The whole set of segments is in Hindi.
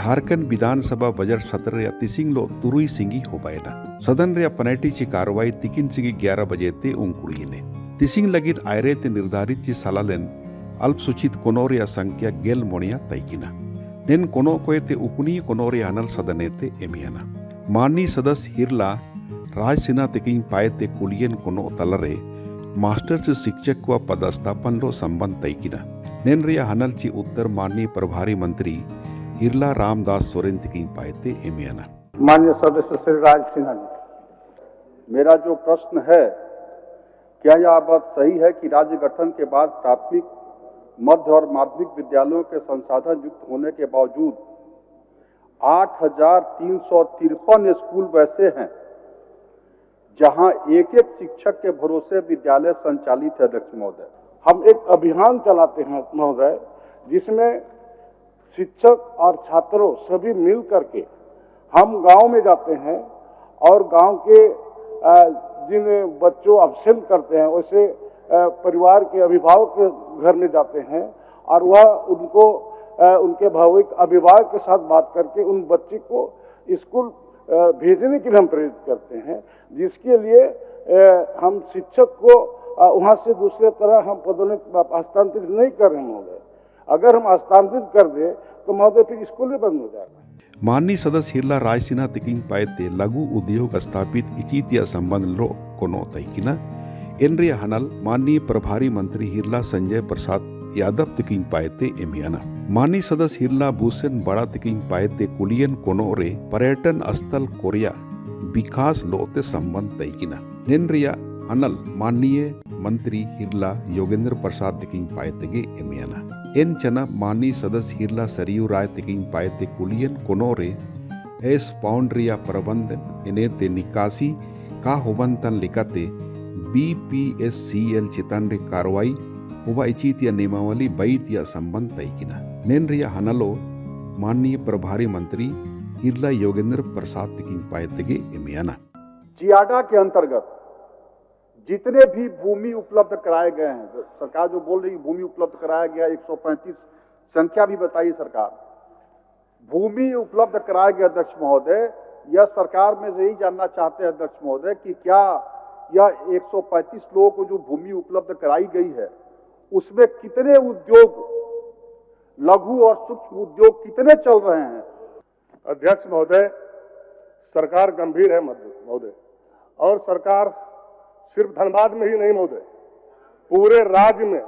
झारखंड विधानसभा बजट सत्र रे तिसिंग लो तुरुई सिंगी हो बायना सदन रे पनेटी ची कार्रवाई तिकिन सिंगी 11 बजे ते उंकुड़ी ने तिसिंग लगित आयरे ते निर्धारित ची सालालेन अल्पसूचित कोनोरिया संख्या गेल मोनिया तैकिना नेन कोनो कोए ते उपनी कोनोरिया अनल सदने ते एमियाना माननी सदस्य हिरला राजसिना तिकिंग पाए ते कुलियन कोनो तलरे मास्टर से शिक्षक व पदस्थापन लो संबंध तैकिना नेन रिया हनल ची उत्तर माननीय प्रभारी मंत्री हिरला रामदास सोरेन तिकिंग पाए ते एमियाना माननीय सदस्य श्री राज सिन्हा जी, मेरा जो प्रश्न है, क्या यह बात सही है कि राज्य गठन के बाद प्राथमिक, मध्य और माध्यमिक विद्यालयों के संसाधन युक्त होने के बावजूद 8,353 स्कूल वैसे हैं जहां एक एक शिक्षक के भरोसे विद्यालय संचालित है? अध्यक्ष महोदय, हम एक अभियान चलाते हैं महोदय, जिसमें शिक्षक और छात्रों सभी मिल करके हम गांव में जाते हैं और गांव के जिन बच्चों अब्सेंट करते हैं वैसे परिवार के अभिभावक के घर में जाते हैं और वह उनको उनके भावुक अभिभावक के साथ बात करके उन बच्चे को स्कूल भेजने के लिए हम प्रेरित करते हैं, जिसके लिए हम शिक्षक को वहां से दूसरे तरह हम पदोन्नति हस्तांतरित नहीं कर रहे हैं महोदय। अगर हम हस्तांतरित कर दें तो महोदय फिर स्कूल भी बंद हो जाएगा। माननीय सदस्य हिरला राजसिन्हा तिकिंग पाएते लघु उद्योग स्थापित इचितिया संबंध लो कोनो तैकिना एनरिया हनल माननीय प्रभारी मंत्री हिरला संजय प्रसाद यादव तिकिंग पाएते एमियाना माननीय सदस्य हिरला भूषण बड़ा तिकिंग पाएते कुलियन कोनो रे पर्यटन स्थल कोरिया विकास लोते संबंध तैकिना नेनरिया हनल माननीय मंत्री हिरला योगेंद्र प्रसाद तिकिंग पाएतेगे एमियाना एन चना माननीय सदस्य हिरला सरयू राय तिकिंग पाएते कुलियन कोनोरे एस पाउंड्रिया प्रबंधन इनेते निकासी का होबंतन लिकाते BPSCL चितान रे कार्रवाई हुआ इचितिया नियमावली बैतिया संबंध तैकिना नेनरिया हनलो माननीय प्रभारी मंत्री हिरला योगेंद्र प्रसाद तिकिंग पाएतेगे एमियाना जियाडा के अंतर्गत जितने भी भूमि उपलब्ध कराए गए हैं, सरकार जो बोल रही भूमि उपलब्ध कराया गया 135 संख्या भी बताइए सरकार, भूमि उपलब्ध कराया गया अध्यक्ष महोदय, यह सरकार में यही जानना चाहते हैं अध्यक्ष महोदय कि क्या यह 135 लोगों को जो भूमि उपलब्ध कराई गई है उसमें कितने उद्योग, लघु और सूक्ष्म उद्योग कितने चल रहे हैं? अध्यक्ष महोदय, सरकार गंभीर है महोदय, और सरकार सिर्फ धनबाद में ही नहीं महोदय, पूरे राज्य में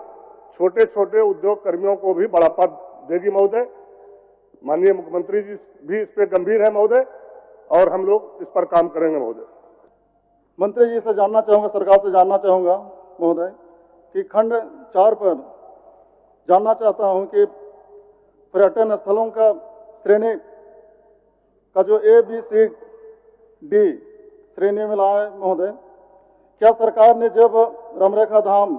छोटे छोटे उद्योग कर्मियों को भी बढ़ावा देगी महोदय। माननीय मुख्यमंत्री जी भी इस पे गंभीर है महोदय, और हम लोग इस पर काम करेंगे महोदय। मंत्री जी से जानना चाहूँगा, सरकार से जानना चाहूँगा महोदय कि खंड 4 पर जानना चाहता हूँ कि पर्यटन स्थलों का श्रेणी का जो ABCD श्रेणी में लाया है महोदय, क्या सरकार ने जब रमरेखा धाम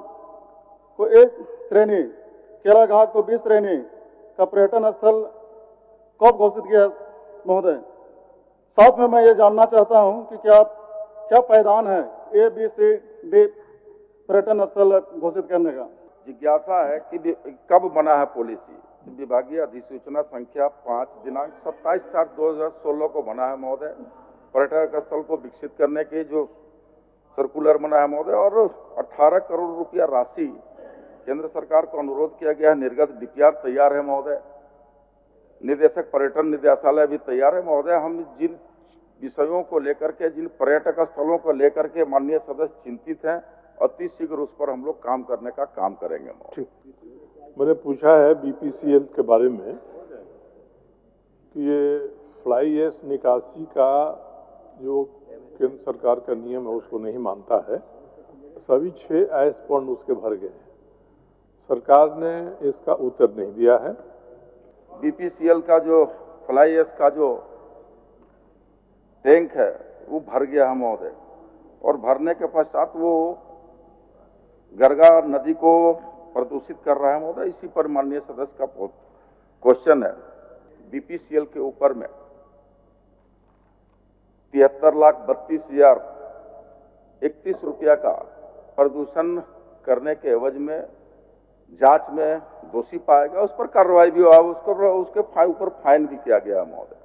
को A श्रेणी, केला घाट को B श्रेणी का पर्यटन स्थल कब घोषित किया महोदय? साथ में मैं ये जानना चाहता हूं कि क्या पायदान है ABCD पर्यटन स्थल घोषित करने का? जिज्ञासा है कि कब बना है पॉलिसी। विभागीय अधिसूचना संख्या 5 दिनांक 27/4/2016 को बना है महोदय, पर्यटक स्थल को विकसित करने के जो सर्कुलर बना है महोदय, और 18 करोड़ रुपया राशि केंद्र सरकार को अनुरोध किया गया है। निर्गत DPR तैयार है महोदय, निदेशक पर्यटन निदेशालय भी तैयार है महोदय। हम जिन विषयों को लेकर के, जिन पर्यटक स्थलों को लेकर के माननीय सदस्य चिंतित हैं, अति शीघ्र उस पर हम लोग काम करने का काम करेंगे महोदय। मैंने पूछा है BPCL के बारे में कि ये फ्लाई ऐश निकासी का जो केंद्र सरकार का नियम है उसको नहीं मानता है, सभी 6 ऐश पॉइंट उसके भर गए हैं। सरकार ने इसका उत्तर नहीं दिया है। BPCL का जो फ्लाई ऐश का जो टैंक है वो भर गया है महोदय, और भरने के पश्चात वो गरगा नदी को प्रदूषित कर रहा है महोदय। इसी पर माननीय सदस्य का क्वेश्चन है। BPCL के ऊपर में 73,32,031 रुपया का प्रदूषण करने के एवज में जांच में दोषी पाया गया उस पर कार्रवाई भी हुआ, उसके ऊपर फाइन भी किया गया महोदय।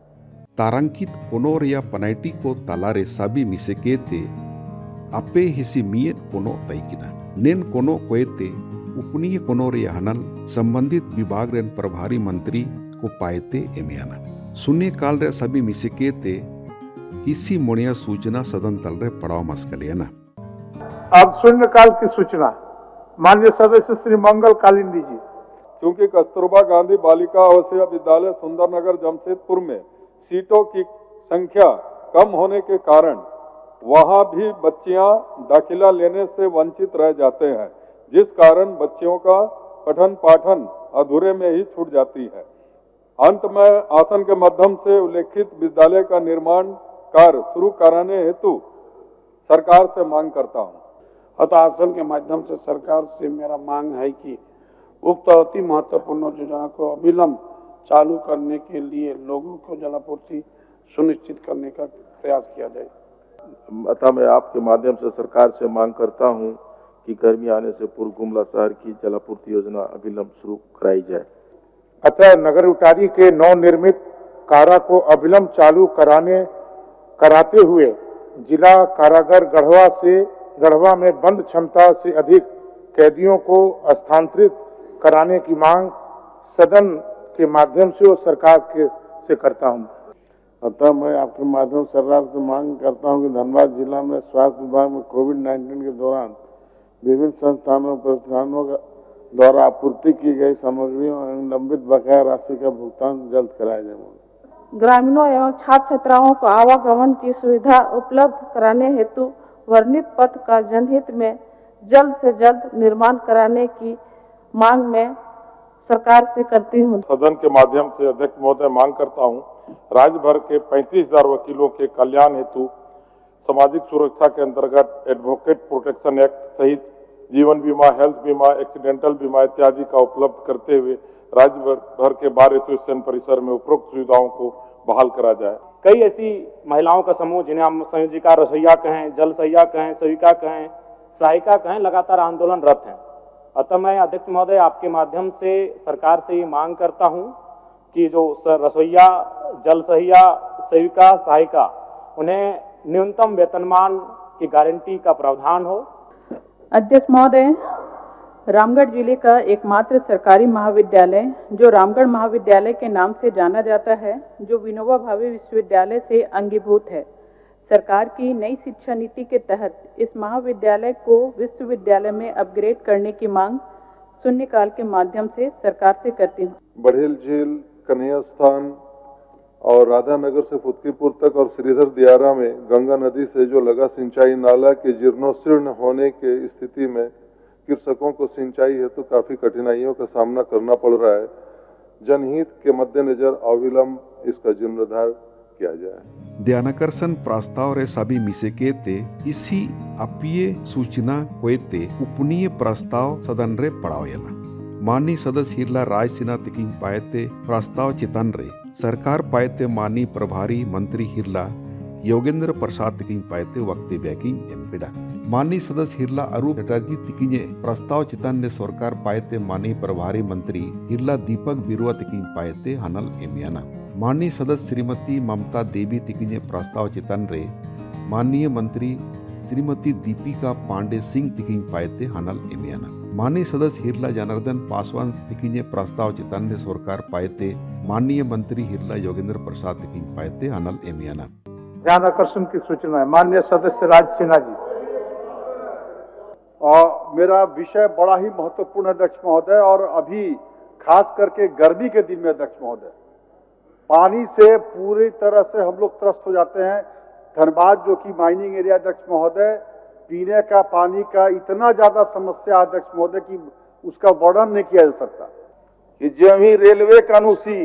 तारांकित कोनोर या पनाइटी को तालारे साबी मिसेकेते अपे हिसी मियत कोनो तैकिना नेन कोनो कोएते उपनीय कोनोर या हनल संबंधित विभाग रेन प्रभारी मंत्री को पाएते एमियाना शून्य काल रे सभी मिसेकेते इसी मोनिया सूचना सदन तल रे पड़ाव मस्कलियाना। अब शून्यकाल की सूचना माननीय सदस्य श्री मंगल कालिंदी जी। क्योंकि कस्तूरबा गांधी बालिका आवासीय विद्यालय सुंदरनगर जमशेदपुर में सीटों की संख्या कम होने के कारण वहां भी बच्चियां दाखिला लेने से वंचित रह जाते हैं, जिस कारण बच्चियों का पठन पाठन अधूरे में ही छूट जाती है। अंत में आसन के माध्यम से उल्लेखित विद्यालय का निर्माण कार्य शुरू कराने हेतु सरकार से मांग करता हूं। अतः आसन के माध्यम से सरकार से मेरा मांग है कि उक्त अति महत्वपूर्ण योजना को अविलंब चालू करने के लिए लोगों को जलापूर्ति सुनिश्चित करने का प्रयास किया जाए। अतः मैं आपके माध्यम से सरकार से मांग करता हूं कि गर्मी आने से पूर्व गुमला शहर की जलापूर्ति योजना अविलंब शुरू कराई जाए। अतः नगर उटारी के नवनिर्मित कारा को अविलंब चालू कराते हुए जिला कारागार गढ़वा में बंद क्षमता से अधिक कैदियों को स्थानांतरित कराने की मांग सदन के माध्यम से और सरकार से करता हूं। अतः मैं आपके माध्यम से सरकार से मांग करता हूं कि धनबाद जिला में स्वास्थ्य विभाग में कोविड-19 के दौरान विभिन्न संस्थानों प्रतिष्ठानों द्वारा आपूर्ति की गई सामग्रियों एवं लंबित बकाया राशि का भुगतान जल्द कराया जाए। ग्रामीणों एवं छात्र छात्राओं को आवागमन की सुविधा उपलब्ध कराने हेतु वर्णित पथ का जनहित में जल्द से जल्द निर्माण कराने की मांग में सरकार से करती हूँ। सदन के माध्यम से अध्यक्ष महोदय मांग करता हूँ, राज्य भर के 35,000 वकीलों के कल्याण हेतु सामाजिक सुरक्षा के अंतर्गत एडवोकेट प्रोटेक्शन एक्ट सहित जीवन बीमा, हेल्थ बीमा, एक्सीडेंटल बीमा इत्यादि का उपलब्ध करते हुए राज्य भर के बार एसोसिएशन परिसर में उपरोक्त सुविधाओं को बहाल करा जाए। कई ऐसी महिलाओं का समूह जिन्हें हम संयोजिका, रसोईया कहें, जल सहिया कहें, सेविका कहें, सहायिका कहें, लगातार आंदोलनरत हैं। अतः मैं अध्यक्ष महोदय आपके माध्यम से सरकार से ये मांग करता हूं कि जो रसोईया, जल सहिया, सेविका, सहायिका उन्हें न्यूनतम वेतनमान की गारंटी का प्रावधान हो। अध्यक्ष महोदय, रामगढ़ जिले का एकमात्र सरकारी महाविद्यालय जो रामगढ़ महाविद्यालय के नाम से जाना जाता है, जो विनोबा भावे विश्वविद्यालय से अंगीभूत है, सरकार की नई शिक्षा नीति के तहत इस महाविद्यालय को विश्वविद्यालय में अपग्रेड करने की मांग शून्यकाल के माध्यम से सरकार से करती हूँ। बढ़ेल झील, कन्हैया स्थान और राधानगर से फुदकीपुर तक और श्रीधर दियारा में गंगा नदी से जो लगा सिंचाई नाला के जीर्णोशीर्ण होने के स्थिति में कृषकों को सिंचाई हेतु काफी कठिनाइयों का सामना करना पड़ रहा है। जनहित के मद्देनजर अविलंब इसका जीर्णोद्धार किया जाए। ध्यानाकर्षण प्रस्ताव रे सभी मिसेके ते इसी अपीय सूचना कोएते उपनीय प्रस्ताव सदन रे पड़ावेला। माननीय सदस्य हिरला राय सिन्हा तिकिंग पाएते प्रस्ताव चितन रे सरकार पाएते माननीय प्रभारी मंत्री हिरला योगेंद्र प्रसाद तिकिंग पाएते वक्ते बैकिंग एमपीडा। माननीय सदस्य हिरला अरूप चटर्जी तिकिंजे प्रस्ताव चितन ने सरकार पाएते माननीय प्रभारी मंत्री हिरला दीपक बिरुआ तिकिंग पाएते हनल एमियाना। माननीय सदस्य श्रीमती ममता देवी तिकिंजे प्रस्ताव चितन रे माननीय मंत्री श्रीमती दीपिका पांडे सिंह तिकिंग पाएते हनल एमियाना। माननीय सदस्य हिरला जनार्दन पासवान तिकिंजे प्रस्ताव चितन ने सरकार पाएते माननीय मंत्री हिरला योगेंद्र प्रसाद तिकिंग पाएते हनल एमियाना। ध्यान आकर्षण की सूचना है माननीय सदस्य राज सिन्हा जी। और मेरा विषय बड़ा ही महत्वपूर्ण है अध्यक्ष महोदय, और अभी खास करके गर्मी के दिन में अध्यक्ष महोदय पानी से पूरी तरह से हम लोग त्रस्त हो जाते हैं। धनबाद जो कि माइनिंग एरिया अध्यक्ष महोदय, पीने का पानी का इतना ज्यादा समस्या अध्यक्ष महोदय कि उसका वर्णन नहीं किया जा सकता। कि जो भी रेलवे का एनओसी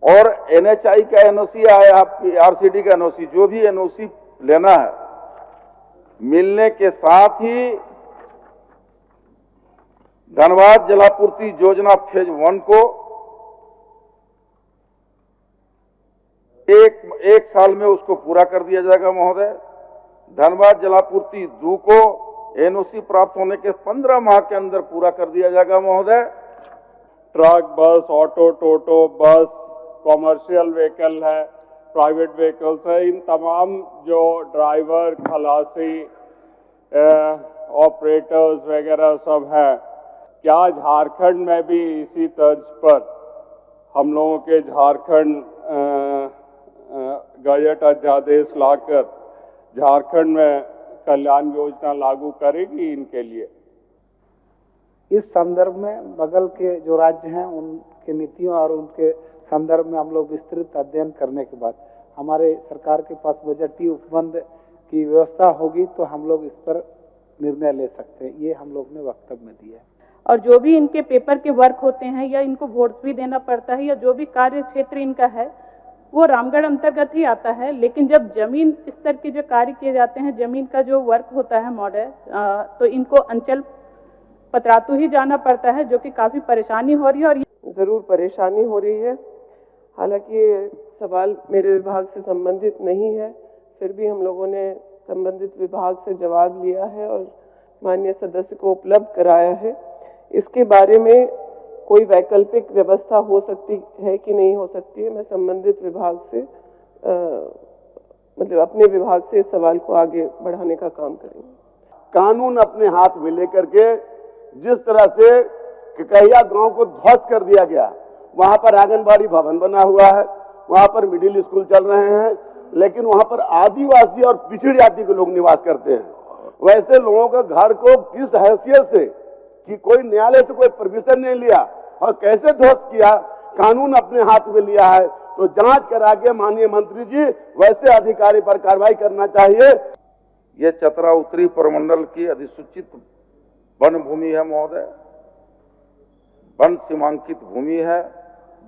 और एनएचआई का एनओसी है, आपकी आरसीडी का एनओसी, जो भी एनओसी लेना है, मिलने के साथ ही धनबाद जलापूर्ति योजना फेज 1 को एक साल में उसको पूरा कर दिया जाएगा महोदय। धनबाद जलापूर्ति 2 को एनओसी प्राप्त होने के 15 माह के अंदर पूरा कर दिया जाएगा महोदय। ट्रक, बस, ऑटो, टोटो, बस, कॉमर्शियल व्हीकल है, प्राइवेट व्हीकल्स है, इन तमाम जो ड्राइवर, खलासी, ऑपरेटर्स वगैरह सब है, क्या झारखंड में भी इसी तर्ज पर हम लोगों के झारखंड गजट अध्यादेश लाकर झारखंड में कल्याण योजना लागू करेगी इनके लिए? इस संदर्भ में बगल के जो राज्य हैं उनके नीतियों और उनके संदर्भ में हम लोग विस्तृत अध्ययन करने के बाद हमारे सरकार के पास बजटीय उपबंध की व्यवस्था होगी तो हम लोग इस पर निर्णय ले सकते हैं। ये हम लोग ने वक्तव्य में दिया है। और जो भी इनके पेपर के वर्क होते हैं या इनको वोट्स भी देना पड़ता है या जो भी कार्य क्षेत्र इनका है वो रामगढ़ अंतर्गत ही आता है। लेकिन जब जमीन स्तर के जो कार्य किए जाते हैं, जमीन का जो वर्क होता है मॉडल, तो इनको अंचल पतरातू ही जाना पड़ता है, जो कि काफ़ी परेशानी हो रही है। और ज़रूर परेशानी हो रही है। हालांकि ये सवाल मेरे विभाग से संबंधित नहीं है, फिर भी हम लोगों ने संबंधित विभाग से जवाब लिया है और माननीय सदस्य को उपलब्ध कराया है। इसके बारे में कोई वैकल्पिक व्यवस्था हो सकती है कि नहीं हो सकती है, मैं संबंधित विभाग से मतलब अपने विभाग से इस सवाल को आगे बढ़ाने का काम करेंगे। कानून अपने हाथ में लेकर के जिस तरह से ककहिया गांव को ध्वस्त कर दिया गया, वहां पर आंगनबाड़ी भवन बना हुआ है, वहां पर मिडिल स्कूल चल रहे हैं, लेकिन वहां पर आदिवासी और पिछड़ी जाति के लोग निवास करते हैं। वैसे लोगों के घर को किस हैसियत से कि कोई न्यायालय से कोई परमिशन नहीं लिया और कैसे ध्वस्त किया, कानून अपने हाथ में लिया है तो जांच करा के माननीय मंत्री जी वैसे अधिकारी पर कार्रवाई करना चाहिए। ये चतरा उत्तरी प्रमंडल की अधिसूचित वन भूमि है महोदय, वन सीमांकित भूमि है,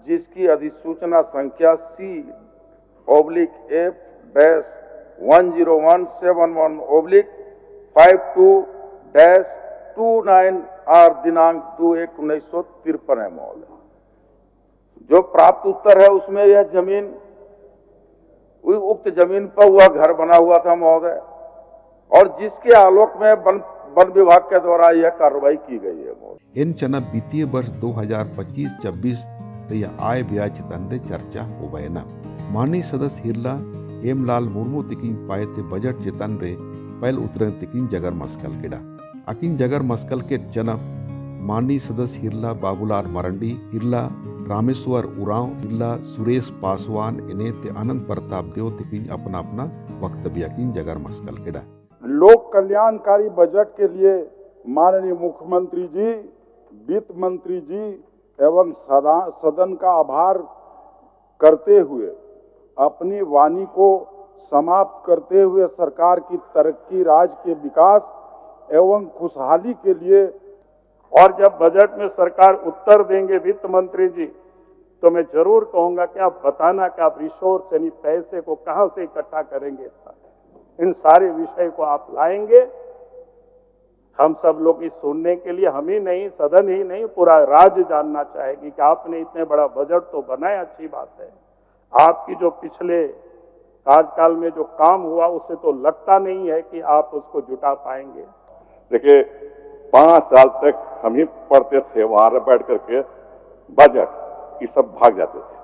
जिसकी अधिसूचना संख्या C/10171/52-29R दिनांक 2/1/1953 है महोदय। जो प्राप्त उत्तर है उसमें यह जमीन, उक्त जमीन पर हुआ घर बना हुआ था महोदय, और जिसके आलोक में वन विभाग के द्वारा यह कार्रवाई की गई है महोदय। इन चना वित्तीय वर्ष 2025-26 यह आय व्यय चितन रे चर्चा हो गए न। माननीय सदस्य हिरला हेमलाल मुर्मू तिकिन पाए बजट चितन रे पहल उतरे तिकिन जगर मस्कल केड़ा अकिन जगर मस्कल के चना माननीय सदस्य हिरला बाबूलाल मरंडी, हिरला रामेश्वर उरांव, हिरला सुरेश पासवान इन्हें ते अनंत प्रताप देव तिकिन अपना अपना वक्तव्य किन जगर मस्कल केड़ा। लोक कल्याणकारी बजट के लिए माननीय मुख्यमंत्री जी, वित्त मंत्री जी एवं सदन का आभार करते हुए अपनी वाणी को समाप्त करते हुए सरकार की तरक्की, राज्य के विकास एवं खुशहाली के लिए, और जब बजट में सरकार उत्तर देंगे वित्त मंत्री जी, तो मैं जरूर कहूंगा कि आप बताना कि आप रिसोर्स यानी पैसे को कहां से इकट्ठा करेंगे। इन सारे विषय को आप लाएंगे। हम सब लोग इस सुनने के लिए, हम ही नहीं, सदन ही नहीं, पूरा राज्य जानना चाहेगी कि आपने इतने बड़ा बजट तो बनाया, अच्छी बात है। आपकी जो पिछले कार्यकाल में जो काम हुआ उससे तो लगता नहीं है कि आप उसको जुटा पाएंगे। देखिए 5 साल तक हम ही पढ़ते थे वहां बैठ करके बजट, ये सब भाग जाते थे।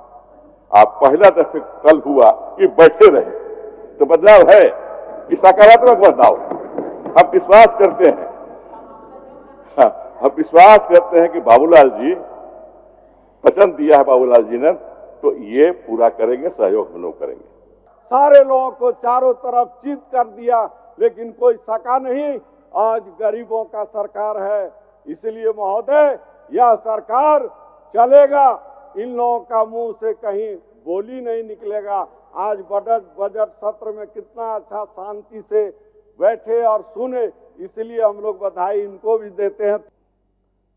आप पहला दफे कल हुआ कि बैठे रहे तो बदलाव है, कि सकारात्मक बदलाव। हम विश्वास करते हैं, हम विश्वास करते हैं कि बाबूलाल जी वचन दिया है, बाबूलाल जी ने, तो ये पूरा करेंगे, सहयोग हम लोग करेंगे। सारे लोगों को चारों तरफ चित कर दिया, लेकिन कोई सका नहीं। आज गरीबों का सरकार है, इसलिए महोदय यह सरकार चलेगा, इन लोगों का मुंह से कहीं बोली नहीं निकलेगा। आज बजट सत्र में कितना अच्छा शांति से बैठे और सुने, इसलिए हम लोग बधाई इनको भी देते हैं।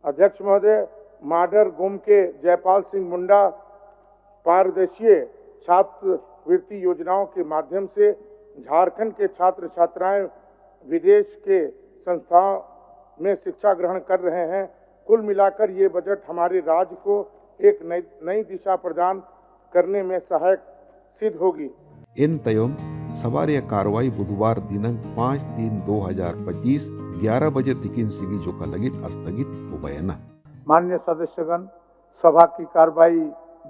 अध्यक्ष महोदय, माडर गुम के जयपाल सिंह मुंडा पारदर्शीय छात्रवृत्ति योजनाओं के माध्यम से झारखंड के छात्र छात्राएं विदेश के संस्थाओं में शिक्षा ग्रहण कर रहे हैं। कुल मिलाकर ये बजट हमारे राज्य को एक नई दिशा प्रदान करने में सहायक सिद्ध होगी। इन तयोम सवार कार्रवाई बुधवार दिनांक 5/3/2025 11 बजे तिकिन सिगी जो का लगित स्थगित हो बयाना। माननीय सदस्यगण, सभा की कार्रवाई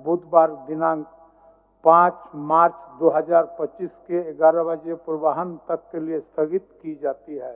बुधवार दिनांक 5 मार्च 2025 के 11 बजे पूर्वाह्न तक के लिए स्थगित की जाती है।